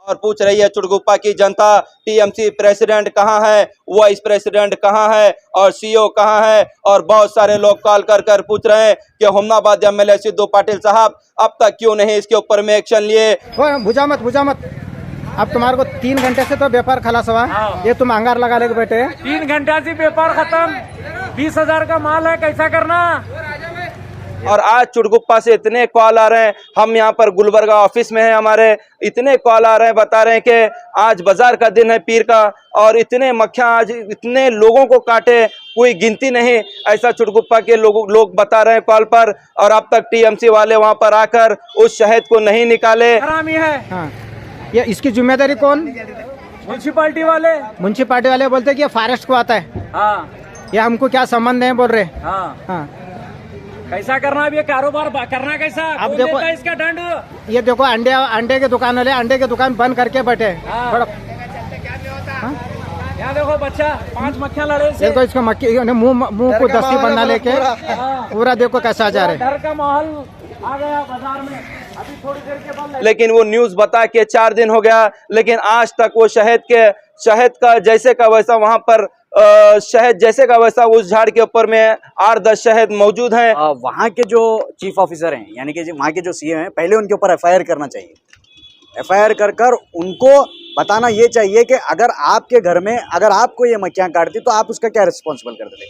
और पूछ रही है चुड़गुप्पा की जनता, टीएमसी प्रेसिडेंट कहाँ है, वाइस प्रेसिडेंट कहाँ है और सीईओ कहाँ है। और बहुत सारे लोग कॉल कर कर पूछ रहे हैं कि हुमनाबाद एमएलए सिद्धू पाटिल साहब अब तक क्यों नहीं इसके ऊपर में एक्शन लिए। बुझा मत अब तुम्हारे को 3 घंटे से तो व्यापार खलास हुआ। ये तुम अंगार लगा लेके बैठे। 3 घंटा से व्यापार खत्म, 20,000 का माल है, कैसा करना। और आज चुड़गुप्पा से इतने कॉल आ रहे हैं, हम यहाँ पर गुलबर्गा ऑफिस में हैं हमारे, इतने कॉल आ रहे हैं, बता रहे हैं कि आज बाजार का दिन है पीर का और इतने मक्खियाँ आज इतने लोगों को काटे कोई गिनती नहीं, ऐसा चुड़गुप्पा के लोग बता रहे हैं कॉल पर। और अब तक टीएमसी वाले वहाँ पर आकर उस शहद को नहीं निकाले। हरामी है। हाँ, ये इसकी जिम्मेदारी कौन? म्यूनसिपालिटी वाले बोलते कि ये फॉरेस्ट को आता है। हाँ, ये हमको क्या संबंध है बोल रहे। हाँ। कैसा करना अब ये कारोबार करना कैसा? अब देखो इसका दंड। ये देखो अंडे के दुकान वाले अंडे के दुकान बंद करके बैठे। यहाँ देखो बच्चा 5 मक्खियाँ लड़े से। देखो इसको मक्खी मुंह को दस्ती बंधा लेके पूरा देखो कैसा जा रहे। डर का माहौल आ गया बाजार में। अभी थोड़ी देर के बाद लेकिन वो न्यूज बता के 4 दिन हो गया, लेकिन आज तक वो शहद का जैसे का वैसा वहां पर शहद जैसे का वैसा उस झाड़ के ऊपर में 8-10 शहद मौजूद हैं। वहाँ के जो चीफ ऑफिसर हैं यानी कि वहाँ के जो सीएम हैं, पहले उनके ऊपर एफआईआर करना चाहिए। एफआईआर कर उनको बताना ये चाहिए कि अगर आपके घर में अगर आपको ये मक्खियाँ काटती तो आप उसका क्या रिस्पॉन्सिबल करते थे।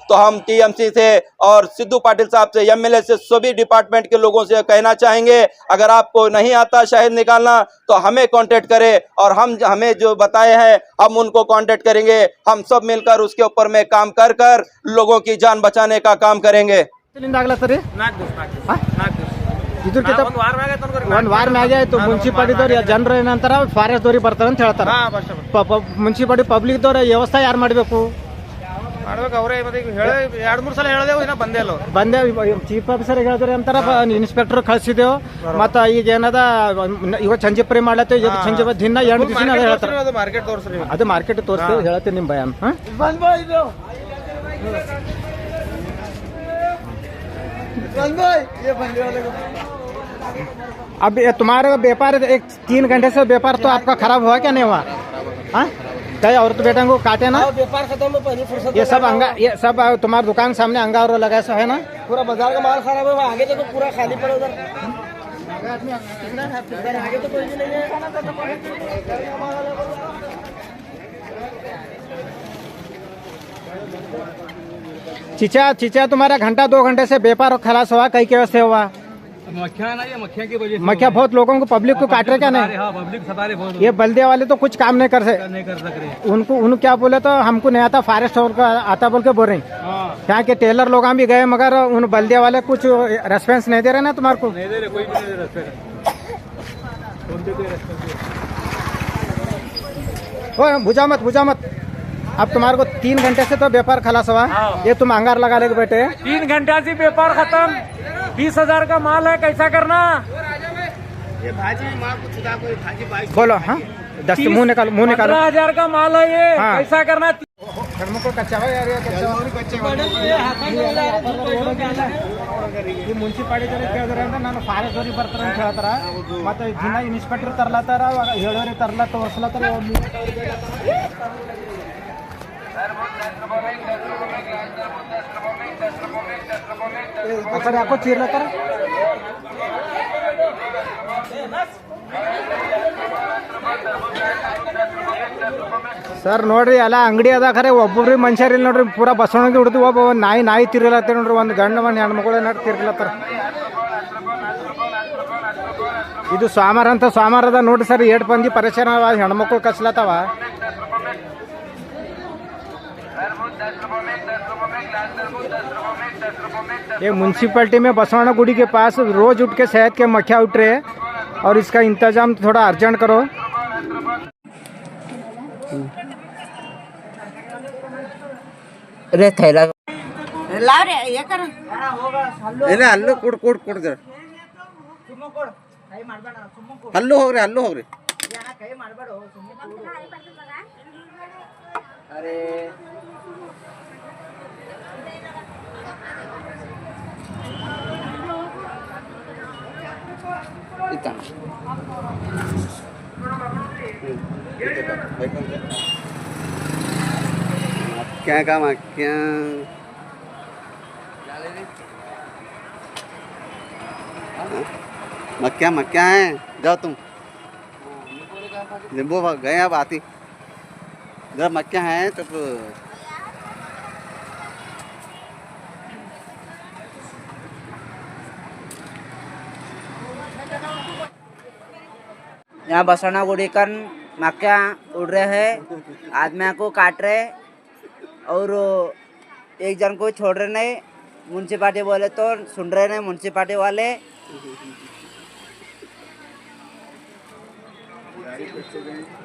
तो हम टीएमसी से और सिद्धू पाटिल साहब से, एमएलए से, सभी डिपार्टमेंट के लोगों से कहना चाहेंगे, अगर आपको नहीं आता शहद निकालना तो हमें कांटेक्ट करें और हमें जो बताए हैं हम उनको कांटेक्ट करेंगे। हम सब मिलकर उसके ऊपर में काम कर लोगों की जान बचाने का काम करेंगे। ಒಂದು ವಾರ ಮ್ಯಾಗೆ ಆಯ್ತು ಮುನ್ಸಿಪಾಲಿಟಿದವ್ರು ಜನರು ಏನಂತಾರ ಫಾರೆಸ್ಟ್ ದವ್ರಿಗೆ ಬರ್ತಾರ ಅಂತ ಹೇಳ್ತಾರ। ಮುನ್ಸಿಪಾಲಿಟಿ ಪಬ್ಲಿಕ್ ದವ್ರ ವ್ಯವಸ್ಥೆ ಯಾರು ಮಾಡಬೇಕು? ಅವರೇ 2-3 ಸಲ ಹೇಳಿದೆವು, ಇನ್ನ ಬಂದೇ ಚೀಫ್ ಆಫೀಸರ್ ಹೇಳಿದ್ರೆ ಅಂತಾರ ಇನ್ಸ್ಪೆಕ್ಟರ್ ಕಳ್ಸಿದೆವು। ಮತ್ತ ಈಗ ಏನದ ಇವಾಗ ಸಂಜೆಪರಿ ಮಾಡ್ಲತ್ತೀವಿ, ಸಂಜೆ ದಿನ 2 ದಿವಸ ಹೇಳ್ತಾರ ಅದು ಮಾರ್ಕೆಟ್ ತೋರಿಸ್ತೀವಿ ಹೇಳ್ತೀನಿ ನಿಮ್ ಭಯ। अब तुम्हारा व्यापार 3 घंटे से व्यापार तो आपका खराब हुआ क्या नहीं हुआ? हाँ, कई औरत बेटा को काटे ना, व्यापार खत्म में पहले फुर्सत। ये सब तुम्हारे दुकान सामने अंगार लगा ऐसा है ना, पूरा बाजार का माल खराब है। आगे तो पूरा खाली पड़ा उधर। आगे तो कोई भी नहीं है। चीचा तुम्हारा 1-2 घंटे से व्यापार खलास हुआ, कई के वजह से हुआ? मक्खियाँ की वजह से मक्खियाँ बहुत लोगों को पब्लिक को काट रहे क्या नहीं? पब्लिक सता रहे बहुत। ये बल्दिया वाले तो कुछ काम नहीं कर सक रहे। उनको क्या बोले तो हमको नहीं आता, फॉरेस्ट का आता बोल के बोल रहे। यहाँ के टेलर लोग भी गए मगर उन बल्दिया वाले कुछ रेस्पॉन्स नहीं दे रहे ना तुम्हारे को। नहीं दे रहे, कोई भी नहीं दे रहे। बुझा मत अब तुम्हारे को 3 घंटे से तो व्यापार खलास हुआ। ये तुम अंगार लगा लेके बैठे। 3 घंटा से व्यापार खत्म, 20,000 का माल है, कैसा करना। ये भाजी बोलो। हाँ, 10 मुंह निकालो। 15,000 का माल है ये। हाँ। कैसा करना। ಈ ಮುನ್ಸಿಪಾಲಿಟಿ ಕೇಳಿದ್ರೆ ಅಂದ್ರೆ ನಾನು ಫಾರೆಸ್ಟ್ ಅವ್ರಿಗೆ ಬರ್ತಾರೆ ಅಂತ ಹೇಳ್ತಾರ, ಮತ್ತೆ ದಿನ ಇನ್ಸ್ಪೆಕ್ಟರ್ ತರ್ಲತ್ತಾರ, ಹೇಳೋರಿ ತೋರ್ಸ್ಲತ್ತಾರ। ಯಾಕೋ ಚೀರ್ಲತ್ತಾರ ಸರ್ ನೋಡ್ರಿ, ಎಲ್ಲ ಅಂಗಡಿ ಅದ ಖರೆ ಒಬ್ಬೊಬ್ರಿಗೆ ಮನುಷ್ಯರು ಇಲ್ಲ ನೋಡ್ರಿ, ಪೂರಾ ಬಸವಣಿಗೆ ಹಿಡಿದು ಒಬ್ಬ ನಾಯಿ ತಿರ್ಲತ್ತಾರ ನೋಡ್ರಿ, ಒಂದು ಗಂಡು ಒಂದು ಹೆಣ್ಮಗಳು ತಿರ್ಲತ್ತಾರ। ಇದು ಸೋಮವಾರ ಅದ ನೋಡ್ರಿ ಸರ್, 8 ಮಂದಿ ಪರೇಶಾನ ಹೆಣ್ಮಕ್ಳು ಕಚ್ಲತ್ತಾವ। ये म्यूनसिपैलिटी में बसवाना गुड़ी के पास रोज उठ के शहद के मक्खियाँ उठ रहे हैं और इसका इंतजाम थोड़ा अर्जेंट करो। अरे थैला ला रे ये कर ಏನೇ ಅಲ್ಲೂ ಕೊಡ್ ಜರ ಅಲ್ಲೂ ಹೋಗ್ರಿ अरे ಇತ್ತ क्या काम क्या मक्या मक्या है जाओ तुम नींबू गए अब आती जब मक्या है तो यहाँ बसना गुड़ीकन मक्या उड़ रहे हैं, आदमी को काट रहे और एक जन को छोड़ रहे नहीं। म्यूनसिपालिटी बोले तो सुन रहे नहीं म्यूनसिपालिटी वाले।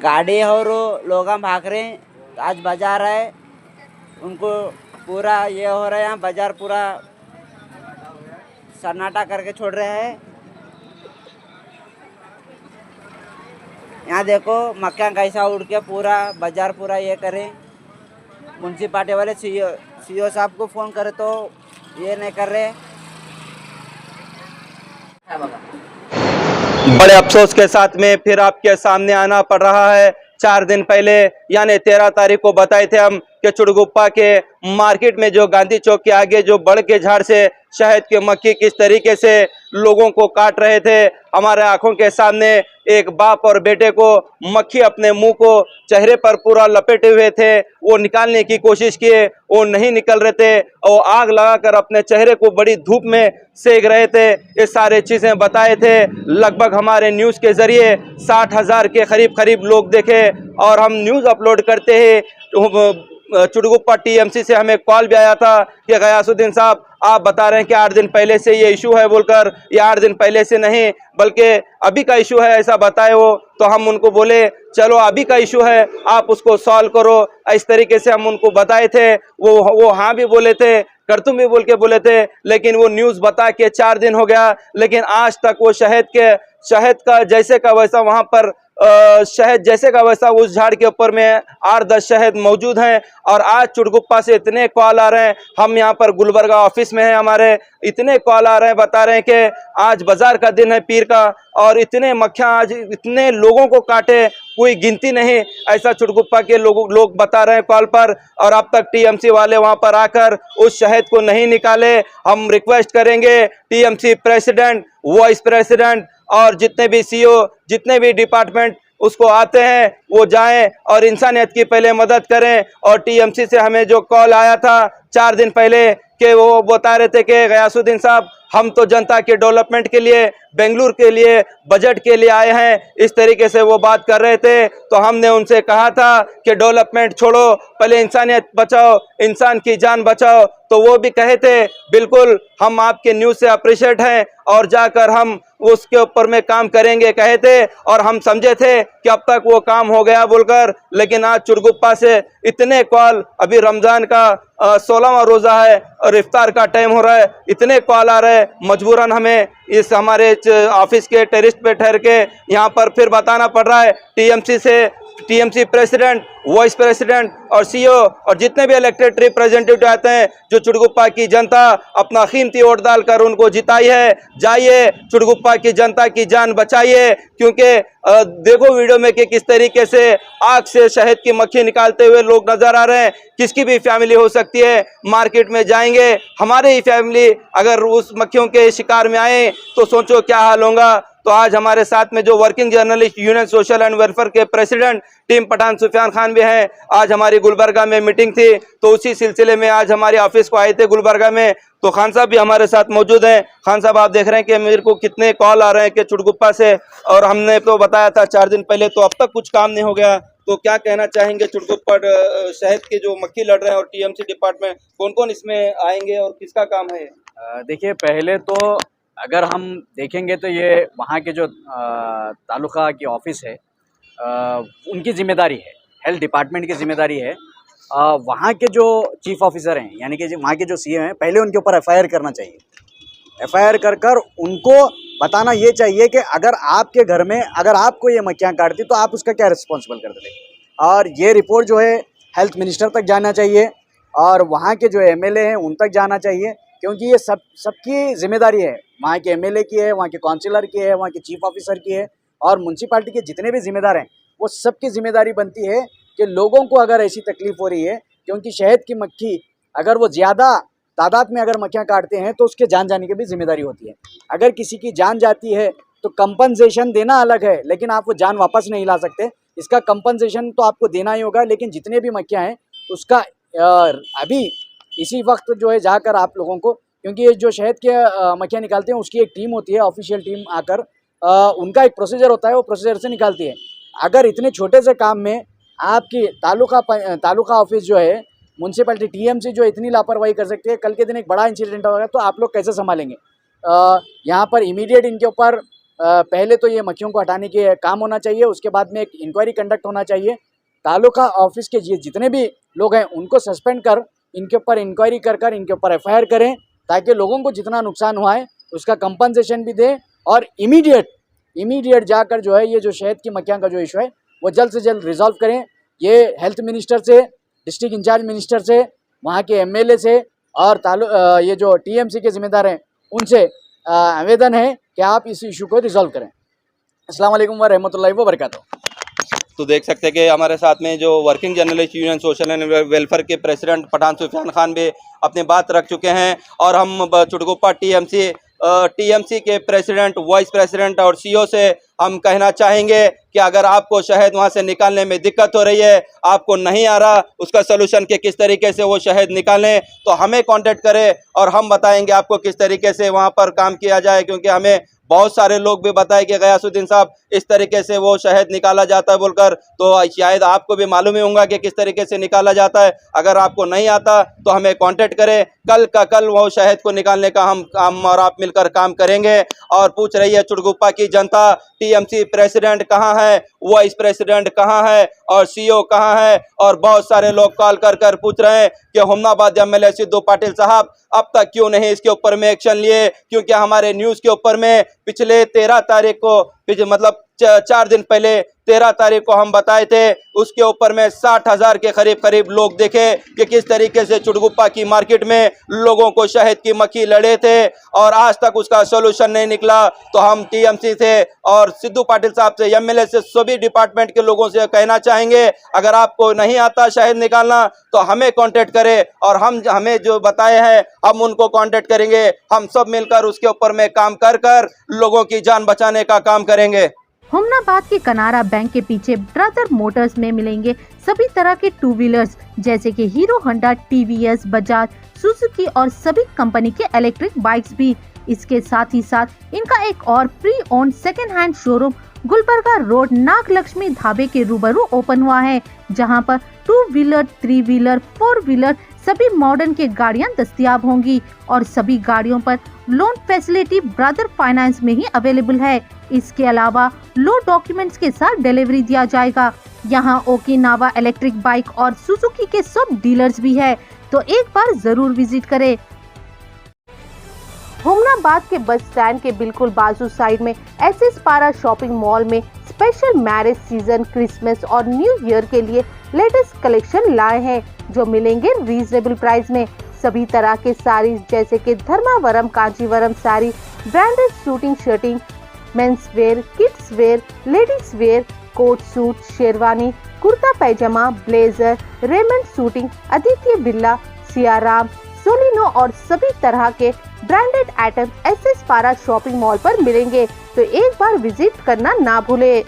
गाड़ी और लोग भाग रहे हैं। आज बाजार है, उनको पूरा ये हो रहा है, यहाँ बाजार पूरा सन्नाटा करके छोड़ रहे हैं। यहाँ देखो मक्का कैसा उड़ के पूरा बाजार पूरा ये करे। म्यूनसिपालिटी वाले सीओ साहब को फ़ोन करे तो ये नहीं कर रहे। बड़े अफसोस के साथ में फिर आपके सामने आना पड़ रहा है। 4 दिन पहले यानी 13 तारीख को बताए थे हम कि चुड़गुप्पा के मार्केट में जो गांधी चौक के आगे जो बड़ के झाड़ से शहद के मक्खी किस तरीके से लोगों को काट रहे थे, हमारे आंखों के सामने एक बाप और बेटे को मक्खी अपने मुंह को चेहरे पर पूरा लपेटे हुए थे। वो निकालने की कोशिश किए, वो नहीं निकल रहे थे और आग लगाकर अपने चेहरे को बड़ी धूप में सेक रहे थे। ये सारे चीजें बताए थे। लगभग हमारे न्यूज के जरिए 60,000 के करीब लोग देखे और हम न्यूज अपलोड करते हैं। चुड़गुप्पा टीएमसी से हमें कॉल भी आया था कि गयासुद्दीन साहब आप बता रहे हैं कि 8 दिन पहले से ये इशू है बोलकर। ये 8 दिन पहले से नहीं बल्कि अभी का इशू है ऐसा बताए वो। तो हम उनको बोले चलो अभी का इशू है, आप उसको सॉल्व करो। इस तरीके से हम उनको बताए थे। वो हाँ भी बोले थे, कर तुम भी बोल के बोले थे, लेकिन वो न्यूज़ बता के 4 दिन हो गया, लेकिन आज तक वो शहद का जैसे का वैसा वहाँ पर शहद जैसे का वैसा उस झाड़ के ऊपर में 8-10 शहद मौजूद हैं। और आज चुड़गुप्पा से इतने कॉल आ रहे हैं, हम यहाँ पर गुलबर्गा ऑफिस में हैं हमारे, इतने कॉल आ रहे हैं, बता रहे हैं कि आज बाजार का दिन है पीर का और इतने मक्खियाँ आज इतने लोगों को काटे कोई गिनती नहीं, ऐसा चुड़गुप्पा के लोग बता रहे हैं कॉल पर। और अब तक टीएमसी वाले वहां पर आकर उस शहद को नहीं निकाले। हम रिक्वेस्ट करेंगे टीएमसी प्रेसिडेंट, वाइस प्रेसिडेंट और जितने भी सीईओ, जितने भी डिपार्टमेंट उसको आते हैं वो जाएं और इंसानियत की पहले मदद करें। और टीएमसी से हमें जो कॉल आया था 4 दिन पहले कि वो बता रहे थे कि गयासुद्दीन साहब हम तो जनता के डेवलपमेंट के लिए, बेंगलुरु के लिए, बजट के लिए आए हैं, इस तरीके से वो बात कर रहे थे। तो हमने उनसे कहा था कि डेवलपमेंट छोड़ो, पहले इंसानियत बचाओ, इंसान की जान बचाओ। तो वो भी कहे थे बिल्कुल हम आपके न्यूज़ से अप्रिशिएट हैं और जाकर हम उसके ऊपर में काम करेंगे कहे थे। और हम समझे थे कि अब तक वो काम हो गया बोलकर, लेकिन आज चुड़गुप्पा से इतने कॉल, अभी रमजान का 16वां रोजा है और इफ्तार का टाइम हो रहा है, इतने कॉल आ रहे हैं, मजबूरन हमें इस हमारे ऑफिस के टेरिस पे ठहर के यहाँ पर फिर बताना पड़ रहा है। टीएमसी प्रेसिडेंट, वाइस प्रेसिडेंट और सीईओ और जितने भी इलेक्टेड रिप्रेजेंटेटिव आते हैं, जो चुड़गुप्पा की जनता अपना कीमती वोट डालकर उनको जिताई है, जाइए चुड़गुप्पा की जनता की जान बचाइए। क्योंकि देखो वीडियो में कि किस तरीके से आग से शहद की मक्खी निकालते हुए लोग नजर आ रहे हैं। किसकी भी फैमिली हो सकती है, मार्केट में जाएंगे, हमारे ही फैमिली अगर उस मक्खियों के शिकार में आए तो सोचो क्या हाल होगा। तो आज हमारे साथ में जो working journalist union social and welfare के प्रेसिडेंट टीम पठान सुफियान खान भी हैं। आज हमारी गुलबर्गा में मीटिंग थी तो उसी सिलसिले में आज हमारे ऑफिस को आए थे गुलबर्गा में। तो खान साहब भी हमारे साथ मौजूद हैं। खान साहब आप देख रहे हैं कि मेरे को कितने कॉल आ रहे हैं कि चुड़गुप्पा से, और हमने तो बताया था 4 दिन पहले, तो अब तक कुछ काम नहीं हो गया। तो क्या कहना चाहेंगे चुड़गुप्पा शहद के जो मक्खी लड़ रहे हैं और टीएमसी डिपार्टमेंट, कौन कौन इसमें आएंगे और किसका काम है? देखिए, पहले तो अगर हम देखेंगे तो ये वहाँ के जो तालुका की ऑफिस है उनकी जिम्मेदारी है, हेल्थ डिपार्टमेंट की जिम्मेदारी है। वहाँ के जो चीफ ऑफिसर हैं यानी कि वहाँ के जो सीएम हैं, पहले उनके ऊपर एफआईआर करना चाहिए। एफआईआर कर उनको बताना ये चाहिए कि अगर आपके घर में अगर आपको ये मक्खियाँ काटती तो आप उसका क्या रिस्पॉन्सिबल करते थे। और ये रिपोर्ट जो है हेल्थ मिनिस्टर तक जाना चाहिए और वहाँ के जो एमएलए हैं उन तक जाना चाहिए, क्योंकि ये सबकी जिम्मेदारी है। वहाँ के एमएलए की है, वहाँ के काउंसिलर की है, वहाँ के चीफ ऑफिसर की है और म्यूनसिपालिटी के जितने भी जिम्मेदार हैं वो सबकी जिम्मेदारी बनती है कि लोगों को अगर ऐसी तकलीफ हो रही है, क्योंकि शहद की मक्खी अगर वो ज़्यादा तादाद में अगर मक्खियाँ काटते हैं तो उसके जान जाने की भी जिम्मेदारी होती है। अगर किसी की जान जाती है तो कंपनसेशन देना अलग है, लेकिन आप वो जान वापस नहीं ला सकते। इसका कंपनसेशन तो आपको देना ही होगा, लेकिन जितने भी मक्खियाँ हैं उसका अभी इसी वक्त जो है जाकर आप लोगों को, क्योंकि ये जो शहद के मक्खियाँ निकालते हैं उसकी एक टीम होती है, ऑफिशियल टीम आकर उनका एक प्रोसीजर होता है, वो प्रोसीजर से निकालती है। अगर इतने छोटे से काम में आपकी तालुका ऑफिस जो है, म्यूनसिपैलिटी टीएमसी जो इतनी लापरवाही कर सकती है, कल के दिन एक बड़ा इंसिडेंट होगा तो आप लोग कैसे संभालेंगे? यहाँ पर इमीडिएट इनके ऊपर पहले तो ये मक्खियों को हटाने के काम होना चाहिए, उसके बाद में एक इंक्वायरी कंडक्ट होना चाहिए। तालुका ऑफिस के जितने भी लोग हैं उनको सस्पेंड कर इनके ऊपर इंक्वायरी कर इनके ऊपर FIR करें, ताकि लोगों को जितना नुकसान हुआ है उसका कंपनसेशन भी दें, और इमीडिएट जाकर जो है ये जो शहद की मक्खियाँ का जो इशू है वो जल्द से जल्द रिजॉल्व करें। ये हेल्थ मिनिस्टर से, डिस्ट्रिक्ट इंचार्ज मिनिस्टर से, वहाँ के MLA से और ये जो TMC के जिम्मेदार हैं उनसे आवेदन है कि आप इस इशू को रिजॉल्व करें। अस्सलाम वालेकुम व रहमतुल्लाहि व बरकातहू। तो देख सकते हैं कि हमारे साथ में जो working journalist union social and welfare के प्रेसिडेंट पठान सुफियान खान भी अपनी बात रख चुके हैं, और हम चुड़गुप्पा TMC के प्रेसिडेंट, वाइस प्रेसिडेंट और CEO से हम कहना चाहेंगे कि अगर आपको शहद वहाँ से निकालने में दिक्कत हो रही है, आपको नहीं आ रहा उसका सोल्यूशन के किस तरीके से वो शहद निकालें, तो हमें कांटेक्ट करें और हम बताएंगे आपको किस तरीके से वहाँ पर काम किया जाए। क्योंकि हमें बहुत सारे लोग भी बताए कि गयासुद्दीन साहब इस तरीके से वो शहद निकाला जाता है बोलकर, तो शायद आपको भी मालूम ही होगा कि किस तरीके से निकाला जाता है। अगर आपको नहीं आता तो हमें कांटेक्ट करें, कल का कल वो शहद को निकालने का हम और आप मिलकर काम करेंगे। और पूछ रही है चुड़गुप्पा की जनता, TMC प्रेसिडेंट कहाँ है, वाइस प्रेसिडेंट कहाँ है और CEO कहाँ है, और बहुत सारे लोग कॉल कर पूछ रहे हैं कि हुमनाबाद MLA सिद्धू पाटिल साहब अब तक क्यों नहीं इसके ऊपर में एक्शन लिए। क्योंकि हमारे न्यूज़ के ऊपर में पिछले 13 तारीख को, मतलब 4 दिन पहले 13 तारीख को हम बताए थे, उसके ऊपर में 60,000 के करीब लोग देखे कि किस तरीके से चुड़गुप्पा की मार्केट में लोगों को शहद की मक्खी लड़े थे, और आज तक उसका सोल्यूशन नहीं निकला। तो हम TMC से और सिद्धू पाटिल साहब से, MLA से, सभी डिपार्टमेंट के लोगों से कहना चाहेंगे, अगर आपको नहीं आता शहद निकालना तो हमें कांटेक्ट करें, और हमें जो बताए हैं हम उनको कांटेक्ट करेंगे। हम सब मिलकर उसके ऊपर में काम कर लोगों की जान बचाने का काम करेंगे। हुमनाबाद के कनारा बैंक के पीछे ब्रदर मोटर्स में मिलेंगे सभी तरह के 2 व्हीलर्स जैसे कि hero Honda, TVS, Bajaj, Suzuki और सभी कंपनी के इलेक्ट्रिक बाइक्स भी। इसके साथ ही साथ इनका एक और pre owned second hand showroom Gulbarga road Nagalakshmi ढाबे के रूबरू ओपन हुआ है, जहां पर 2 व्हीलर, 3 व्हीलर, 4 व्हीलर सभी मॉडर्न के गाड़ियां दस्तियाब होंगी, और सभी गाड़ियों पर लोन फैसिलिटी ब्रदर फाइनेंस में ही अवेलेबल है। इसके अलावा लो डॉक्यूमेंट्स के साथ डिलीवरी दिया जाएगा। यहाँ ओकिनावा इलेक्ट्रिक बाइक और सुजुकी के सब डीलर्स भी है, तो एक बार जरूर विजिट करें। हुमनाबाद के बस स्टैंड के बिल्कुल बाजू साइड में SS पारा शॉपिंग मॉल में स्पेशल मैरिज सीजन, क्रिसमस और न्यू ईयर के लिए लेटेस्ट कलेक्शन लाए हैं, जो मिलेंगे रीजनेबल प्राइस में। सभी तरह के साड़ीज जैसे कि Dharmavaram, Kanchivaram sari, branded suiting shirting, men's wear, kids wear, ladies wear, coat suit, sherwani, kurta pyjama, blazer, Raymond suiting, Aditya Birla, Siyaram, Solino और सभी तरह के branded item SS Para shopping mall पर मिलेंगे, तो एक बार विजिट करना ना भूले।